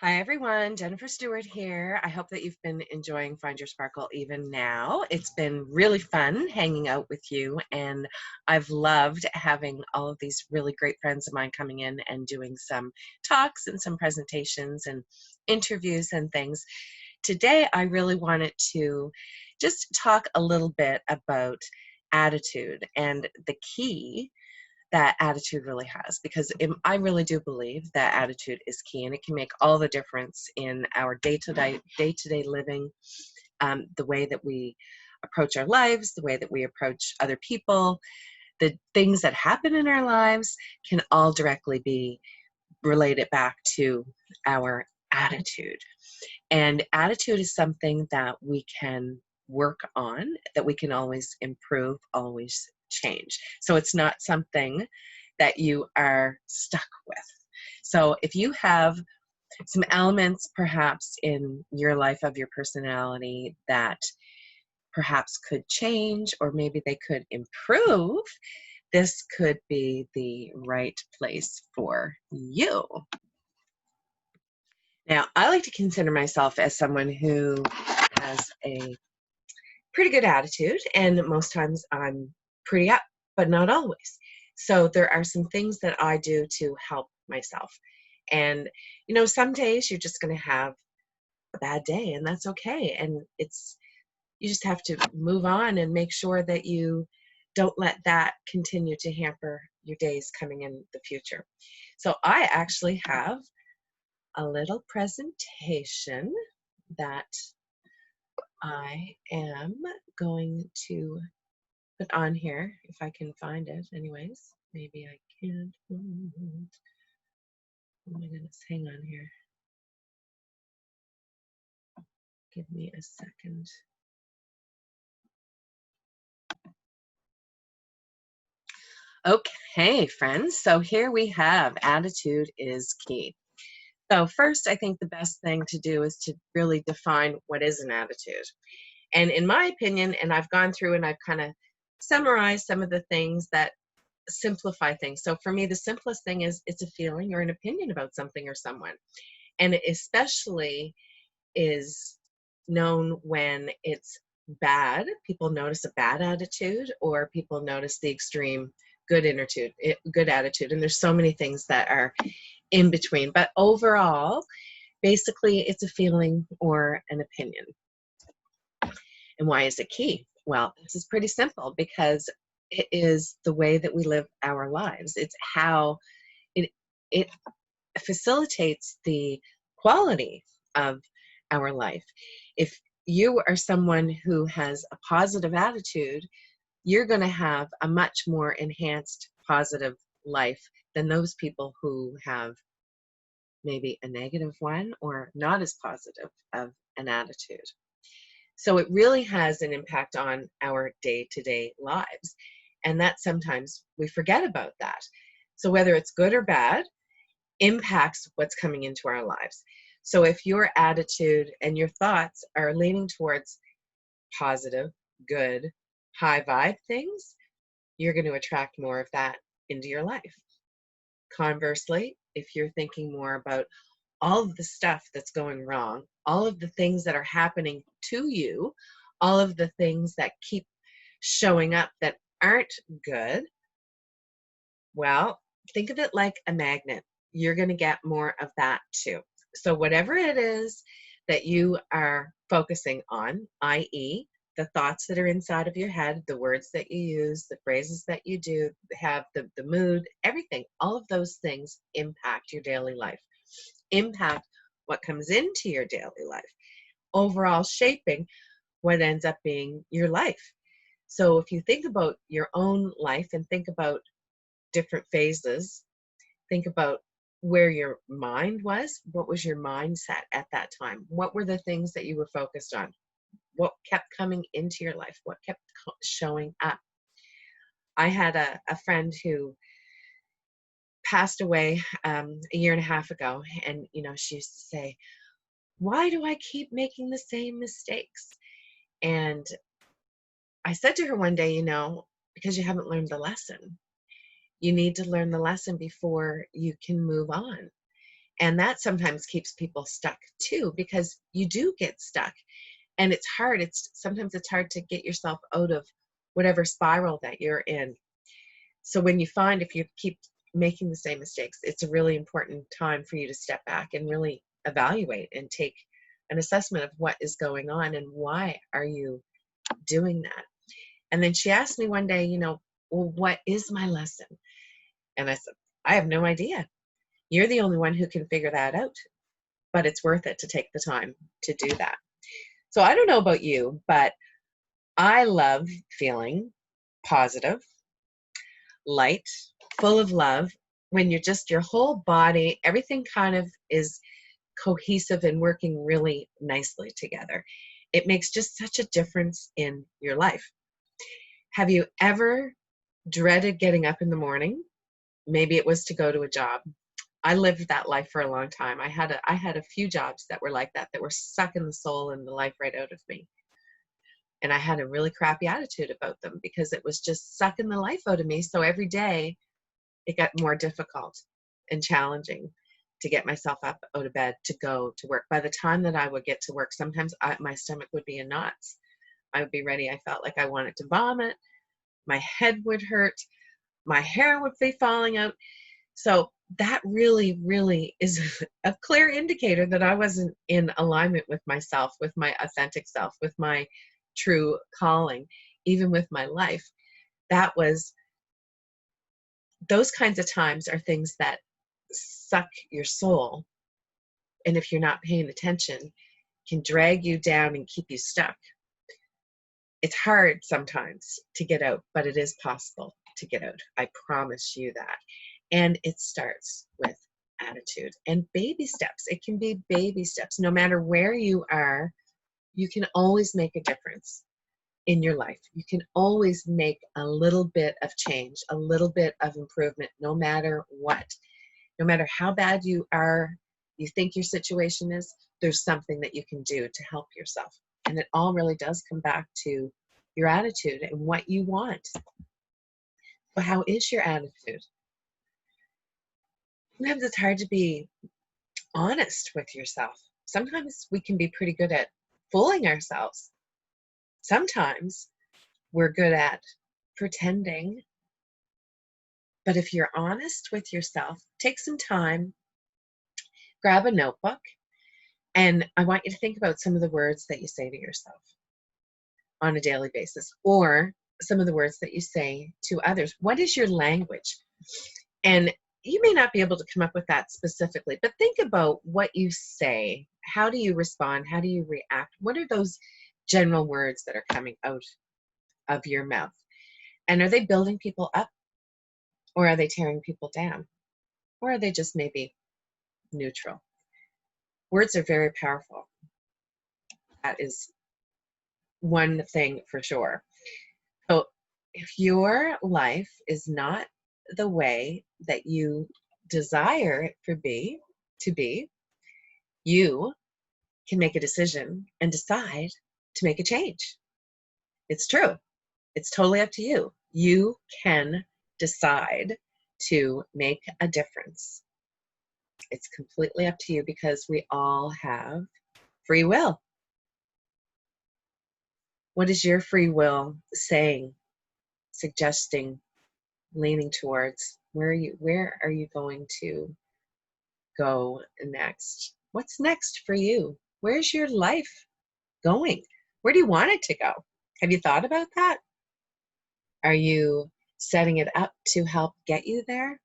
Hi everyone, Jennifer Stewart here. I hope that you've been enjoying Find Your Sparkle even now. It's been really fun hanging out with you, and I've loved having all of these really great friends of mine coming in and doing some talks and some presentations and interviews and things. Today, I really wanted to just talk a little bit about attitude and the key that attitude really has, because I really do believe that attitude is key, and it can make all the difference in our day-to-day living, the way that we approach our lives, the way that we approach other people, the things that happen in our lives can all directly be related back to our attitude. And attitude is something that we can work on, that we can always improve, always change. So it's not something that you are stuck with. So if you have some elements perhaps in your life of your personality that perhaps could change, or maybe they could improve, this could be the right place for you. Now, I like to consider myself as someone who has a pretty good attitude, and most times I'm pretty up, but not always. So there are some things that I do to help myself. And some days you're just going to have a bad day, and that's okay. And you just have to move on and make sure that you don't let that continue to hamper your days coming in the future. So I actually have a little presentation that I am going to put on here, if I can find it. Anyways, maybe I can't. Oh my goodness, hang on here. Give me a second. Okay, friends, so here we have attitude is key. So first, I think the best thing to do is to really define what is an attitude. And in my opinion, and I've gone through and I've kind of summarized some of the things that simplify things. So for me, the simplest thing is it's a feeling or an opinion about something or someone. And it especially is known when it's bad. People notice a bad attitude, or people notice the extreme good attitude. And there's so many things that are in between. But overall, basically, it's a feeling or an opinion. And why is it key? Well, this is pretty simple, because it is the way that we live our lives. It's how it it facilitates the quality of our life. If you are someone who has a positive attitude, you're going to have a much more enhanced positive life than those people who have maybe a negative one or not as positive of an attitude. So it really has an impact on our day-to-day lives. And that sometimes we forget about that. So whether it's good or bad, impacts what's coming into our lives. So if your attitude and your thoughts are leaning towards positive, good, high vibe things, you're going to attract more of that into your life. Conversely, if you're thinking more about all of the stuff that's going wrong, all of the things that are happening to you, all of the things that keep showing up that aren't good, well, think of it like a magnet. You're going to get more of that too. So whatever it is that you are focusing on, i.e., the thoughts that are inside of your head, the words that you use, the phrases that you do, have the mood, everything, all of those things impact your daily life, impact what comes into your daily life, overall shaping what ends up being your life. So if you think about your own life and think about different phases, think about where your mind was. What was your mindset at that time? What were the things that you were focused on? What kept coming into your life? What kept showing up? I had a friend who passed away a year and a half ago, and she used to say, "Why do I keep making the same mistakes?" And I said to her one day, because you haven't learned the lesson. You need to learn the lesson before you can move on. And that sometimes keeps people stuck too, because you do get stuck. And it's hard. Sometimes it's hard to get yourself out of whatever spiral that you're in. So when you find, if you keep making the same mistakes, it's a really important time for you to step back and really evaluate and take an assessment of what is going on and why are you doing that. And then she asked me one day, well, what is my lesson? And I said, I have no idea. You're the only one who can figure that out, but it's worth it to take the time to do that. So I don't know about you, but I love feeling positive, light, full of love, when you're just, your whole body, everything kind of is cohesive and working really nicely together. It makes just such a difference in your life. Have you ever dreaded getting up in the morning? Maybe it was to go to a job. I lived that life for a long time. I had a few jobs that were like that were sucking the soul and the life right out of me. And I had a really crappy attitude about them because it was just sucking the life out of me. So every day it got more difficult and challenging to get myself up out of bed to go to work. By the time that I would get to work, sometimes my stomach would be in knots. I would be ready. I felt like I wanted to vomit. My head would hurt. My hair would be falling out. So that really, really is a clear indicator that I wasn't in alignment with myself, with my authentic self, with my true calling, even with my life. Those kinds of times are things that suck your soul. And if you're not paying attention, can drag you down and keep you stuck. It's hard sometimes to get out, but it is possible to get out. I promise you that. And it starts with attitude and baby steps. It can be baby steps. No matter where you are, you can always make a difference in your life. You can always make a little bit of change, a little bit of improvement, no matter what. No matter how bad you think your situation is, there's something that you can do to help yourself. And it all really does come back to your attitude and what you want. But how is your attitude? Sometimes it's hard to be honest with yourself. Sometimes we can be pretty good at fooling ourselves. Sometimes we're good at pretending. But if you're honest with yourself, take some time, grab a notebook, and I want you to think about some of the words that you say to yourself on a daily basis, or some of the words that you say to others. What is your language? And you may not be able to come up with that specifically, but think about what you say. How do you respond? How do you react? What are those general words that are coming out of your mouth? And are they building people up? Or are they tearing people down? Or are they just maybe neutral? Words are very powerful. That is one thing for sure. So if your life is not the way that you desire it to be, you can make a decision and decide to make a change. It's true. It's totally up to you. You can decide to make a difference. It's completely up to you because we all have free will. What is your free will saying, suggesting, leaning towards? Where are you going to go next? What's next for you? Where's your life going? Where do you want it to go? Have you thought about that? Are you setting it up to help get you there?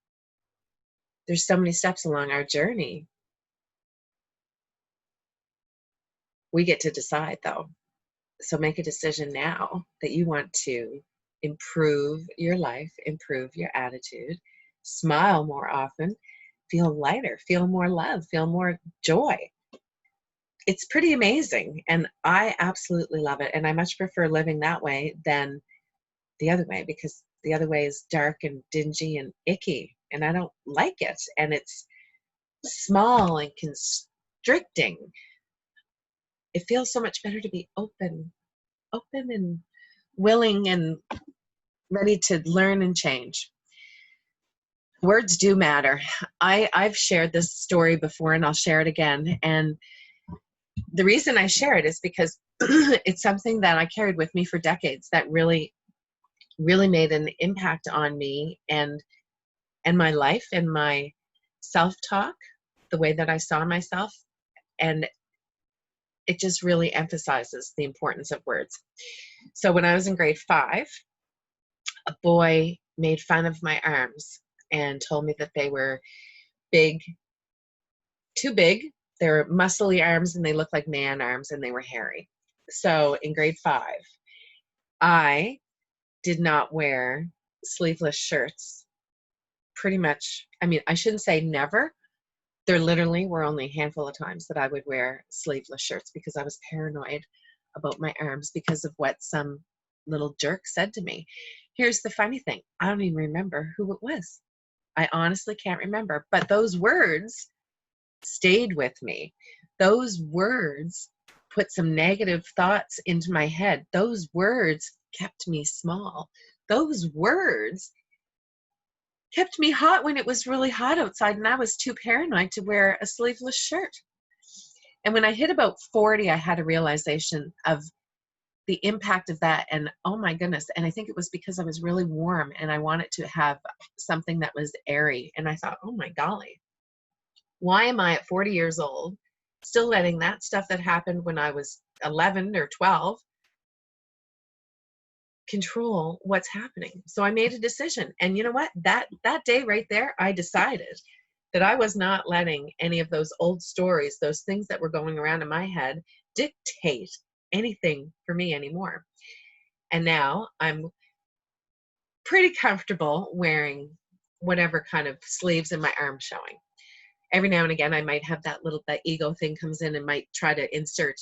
There's so many steps along our journey. We get to decide though. So make a decision now that you want to improve your life, improve your attitude, smile more often, feel lighter, feel more love, feel more joy. It's pretty amazing. And I absolutely love it. And I much prefer living that way than the other way, because the other way is dark and dingy and icky. And I don't like it. And it's small and constricting. It feels so much better to be open and willing and ready to learn and change. Words do matter. I've shared this story before and I'll share it again. And the reason I share it is because it's something that I carried with me for decades that really, really made an impact on me and my life and my self-talk, the way that I saw myself. And it just really emphasizes the importance of words. So when I was in grade 5, a boy made fun of my arms and told me that they were big, too big. They were muscly arms and they looked like man arms and they were hairy. So in grade 5, I did not wear sleeveless shirts pretty much. I mean, I shouldn't say never. There literally were only a handful of times that I would wear sleeveless shirts because I was paranoid about my arms because of what some little jerk said to me. Here's the funny thing. I don't even remember who it was. I honestly can't remember. But those words stayed with me. Those words put some negative thoughts into my head. Those words kept me small. Those words kept me hot when it was really hot outside and I was too paranoid to wear a sleeveless shirt. And when I hit about 40, I had a realization of the impact of that. And oh my goodness. And I think it was because I was really warm and I wanted to have something that was airy. And I thought, oh my golly, why am I at 40 years old still letting that stuff that happened when I was 11 or 12 control what's happening? So I made a decision. And you know what? That day right there, I decided that I was not letting any of those old stories, those things that were going around in my head, dictate anything for me anymore. And now I'm pretty comfortable wearing whatever kind of sleeves and my arms showing. Every now and again, I might have that ego thing comes in and might try to insert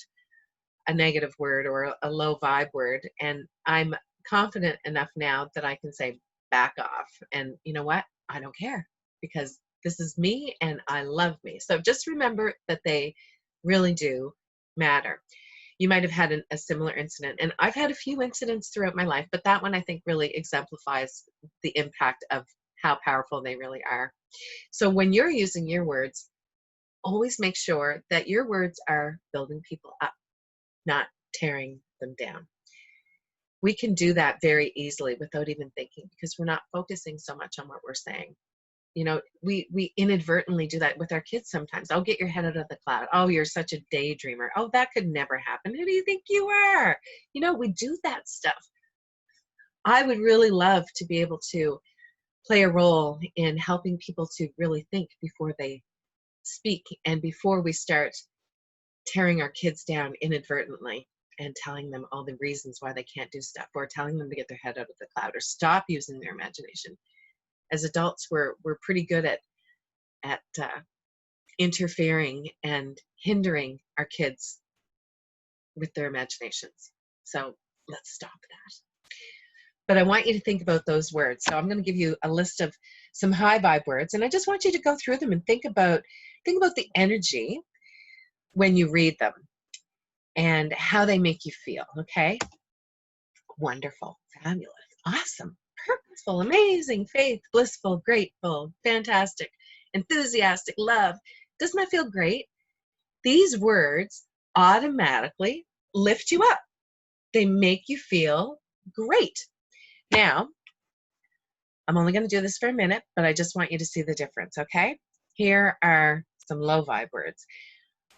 a negative word or a low vibe word. And I'm confident enough now that I can say, back off. And you know what? I don't care because this is me and I love me. So just remember that they really do matter. You might have had a similar incident, and I've had a few incidents throughout my life, but that one I think really exemplifies the impact of how powerful they really are. So when you're using your words, always make sure that your words are building people up, not tearing them down. We can do that very easily without even thinking because we're not focusing so much on what we're saying. You know, we inadvertently do that with our kids sometimes. Oh, get your head out of the cloud. Oh, you're such a daydreamer. Oh, that could never happen. Who do you think you are? You know, we do that stuff. I would really love to be able to play a role in helping people to really think before they speak and before we start tearing our kids down inadvertently and telling them all the reasons why they can't do stuff or telling them to get their head out of the cloud or stop using their imagination. As adults, we're pretty good at interfering and hindering our kids with their imaginations. So let's stop that. But I want you to think about those words. So I'm going to give you a list of some high vibe words, and I just want you to go through them and think about the energy when you read them and how they make you feel. Okay? Wonderful, fabulous, awesome, purposeful, amazing, faith, blissful, grateful, fantastic, enthusiastic, love. Doesn't that feel great? These words automatically lift you up. They make you feel great. Now, I'm only going to do this for a minute, but I just want you to see the difference, okay? Here are some low vibe words.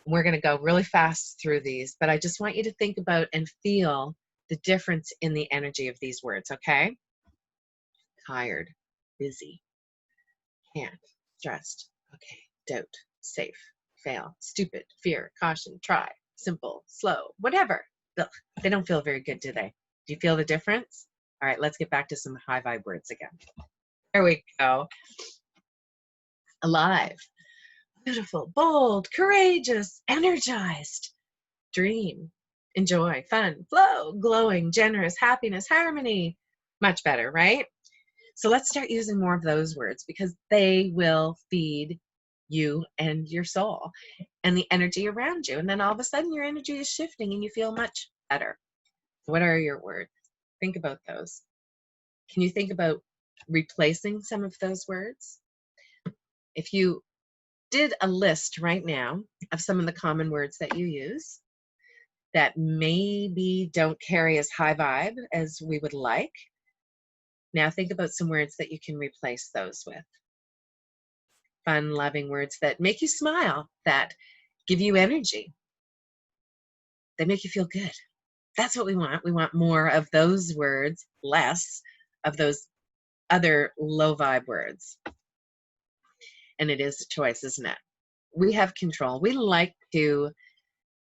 We're going to go really fast through these, but I just want you to think about and feel the difference in the energy of these words, okay? Tired, busy, can't, stressed, okay, doubt, safe, fail, stupid, fear, caution, try, simple, slow, whatever. Ugh, they don't feel very good, do they? Do you feel the difference? All right, let's get back to some high vibe words again. There we go. Alive, beautiful, bold, courageous, energized, dream, enjoy, fun, flow, glowing, generous, happiness, harmony. Much better, right? So let's start using more of those words because they will feed you and your soul and the energy around you. And then all of a sudden your energy is shifting and you feel much better. What are your words? Think about those. Can you think about replacing some of those words? If you did a list right now of some of the common words that you use that maybe don't carry as high vibe as we would like, now think about some words that you can replace those with. Fun, loving words that make you smile, that give you energy, that make you feel good. That's what we want. We want more of those words, less of those other low vibe words. And it is a choice, isn't it? We have control. We like to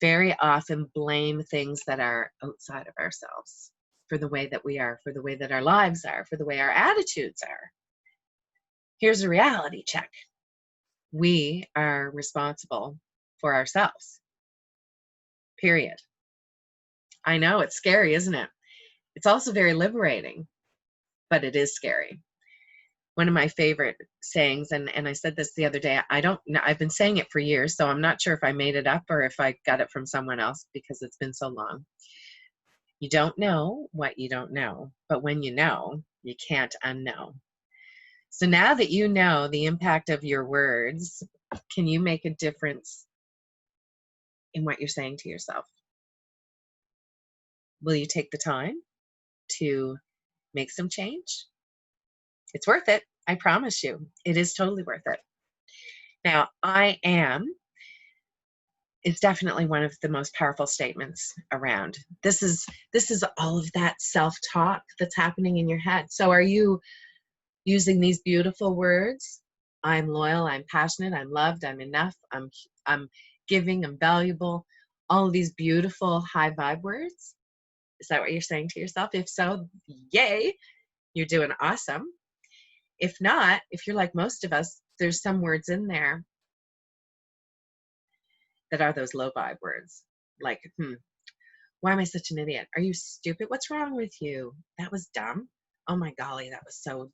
very often blame things that are outside of ourselves for the way that we are, for the way that our lives are, for the way our attitudes are. Here's a reality check. We are responsible for ourselves. Period. I know it's scary, isn't it? It's also very liberating, but it is scary. One of my favorite sayings, and I said this the other day, I've been saying it for years, so I'm not sure if I made it up or if I got it from someone else because it's been so long. You don't know what you don't know, but when you know, you can't unknow. So now that you know the impact of your words, can you make a difference in what you're saying to yourself? Will you take the time to make some change? It's worth it. I promise you, it is totally worth it. Now, I am is definitely one of the most powerful statements around. This is all of that self-talk that's happening in your head. So are you using these beautiful words? I'm loyal, I'm passionate, I'm loved, I'm enough, I'm giving, I'm valuable. All of these beautiful high vibe words. Is that what you're saying to yourself? If so, yay, you're doing awesome. If not, if you're like most of us, there's some words in there that are those low vibe words. Like, why am I such an idiot? Are you stupid? What's wrong with you? That was dumb. Oh my golly, that was so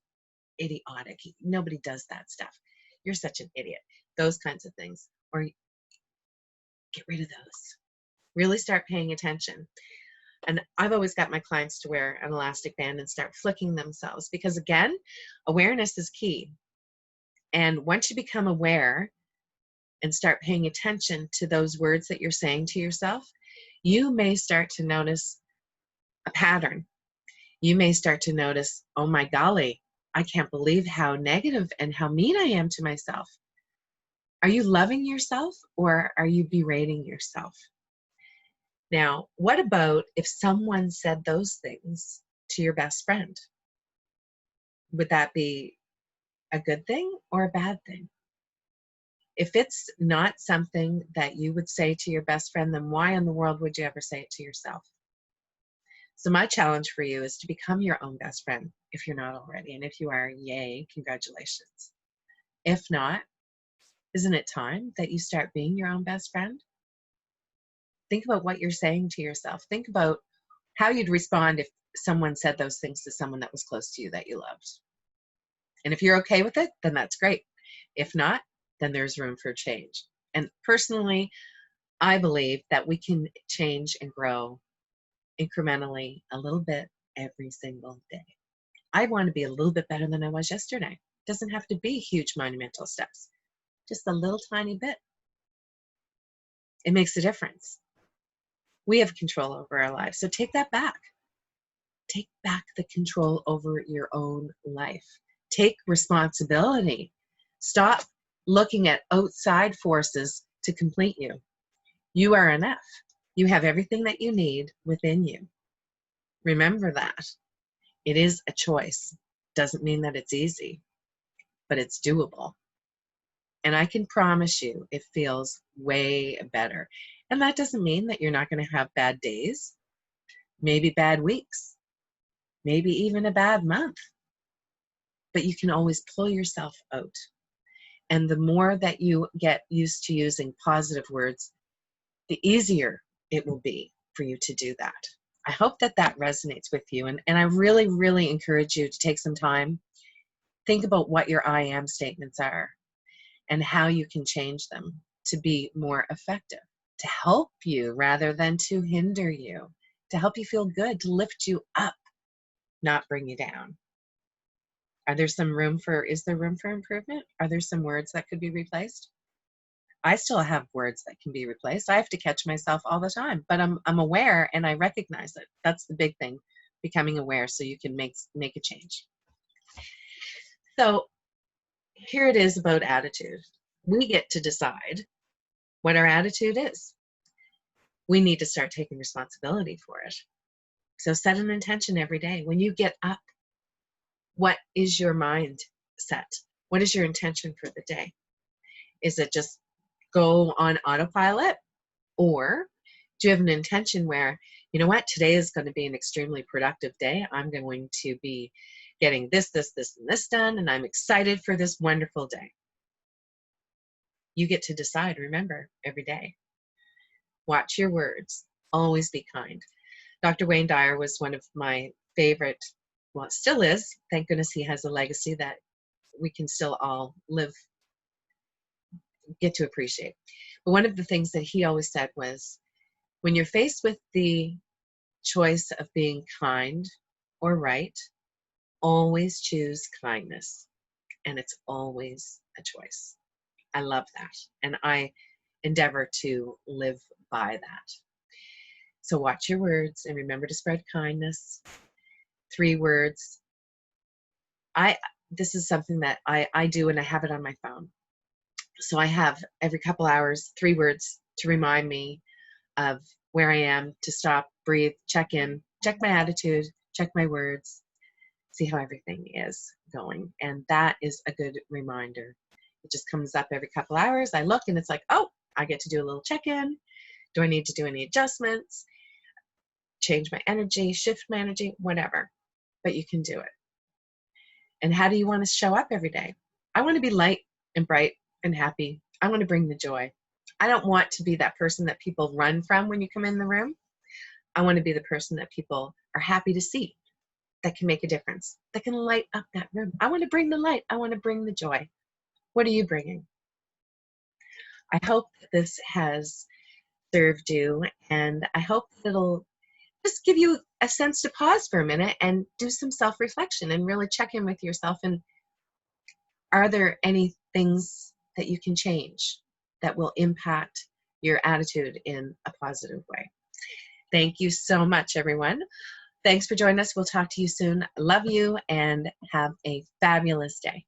idiotic. Nobody does that stuff. You're such an idiot. Those kinds of things. Or get rid of those. Really start paying attention. And I've always got my clients to wear an elastic band and start flicking themselves because, again, awareness is key. And once you become aware and start paying attention to those words that you're saying to yourself, you may start to notice a pattern. You may start to notice, oh my golly, I can't believe how negative and how mean I am to myself. Are you loving yourself or are you berating yourself? Now, what about if someone said those things to your best friend? Would that be a good thing or a bad thing? If it's not something that you would say to your best friend, then why in the world would you ever say it to yourself? So my challenge for you is to become your own best friend if you're not already. And if you are, yay, congratulations. If not, isn't it time that you start being your own best friend? Think about what you're saying to yourself. Think about how you'd respond if someone said those things to someone that was close to you that you loved. And if you're okay with it, then that's great. If not, then there's room for change. And personally, I believe that we can change and grow incrementally a little bit every single day. I want to be a little bit better than I was yesterday. It doesn't have to be huge monumental steps, just a little tiny bit. It makes a difference. We have control over our lives, so take that back. Take back the control over your own life. Take responsibility. Stop looking at outside forces to complete you. You are enough. You have everything that you need within you. Remember that. It is a choice. Doesn't mean that it's easy, but it's doable. And I can promise you it feels way better. And that doesn't mean that you're not going to have bad days, maybe bad weeks, maybe even a bad month. But you can always pull yourself out. And the more that you get used to using positive words, the easier it will be for you to do that. I hope that that resonates with you. And I really, really encourage you to take some time, think about what your I am statements are and how you can change them to be more effective, to help you rather than to hinder you, to help you feel good, to lift you up, not bring you down. Is there room for improvement? Are there some words that could be replaced? I still have words that can be replaced. I have to catch myself all the time, but I'm aware and I recognize it. That's the big thing, becoming aware so you can make a change. So here it is about attitude. We get to decide what our attitude is. We need to start taking responsibility for it. So set an intention every day. When you get up, what is your mindset? What is your intention for the day? Is it just go on autopilot? Or do you have an intention where, you know what, today is going to be an extremely productive day. I'm going to be getting this, and this done, and I'm excited for this wonderful day. You get to decide, remember, every day. Watch your words. Always be kind. Dr. Wayne Dyer was one of my favorite, well, it still is. Thank goodness he has a legacy that we can still all get to appreciate. But one of the things that he always said was, when you're faced with the choice of being kind or right, always choose kindness. And it's always a choice. I love that. And I endeavor to live by that. So watch your words and remember to spread kindness. 3 words. This is something that I do, and I have it on my phone. So I have every couple hours 3 words to remind me of where I am, to stop, breathe, check in, check my attitude, check my words, see how everything is going. And that is a good reminder. It just comes up every couple hours. I look and it's like, oh, I get to do a little check-in. Do I need to do any adjustments? Change my energy, shift my energy, whatever. But you can do it. And how do you want to show up every day? I want to be light and bright and happy. I want to bring the joy. I don't want to be that person that people run from when you come in the room. I want to be the person that people are happy to see, that can make a difference, that can light up that room. I want to bring the light. I want to bring the joy. What are you bringing? I hope that this has served you, and I hope that it'll just give you a sense to pause for a minute and do some self-reflection and really check in with yourself. And are there any things that you can change that will impact your attitude in a positive way? Thank you so much, everyone. Thanks for joining us. We'll talk to you soon. Love you and have a fabulous day.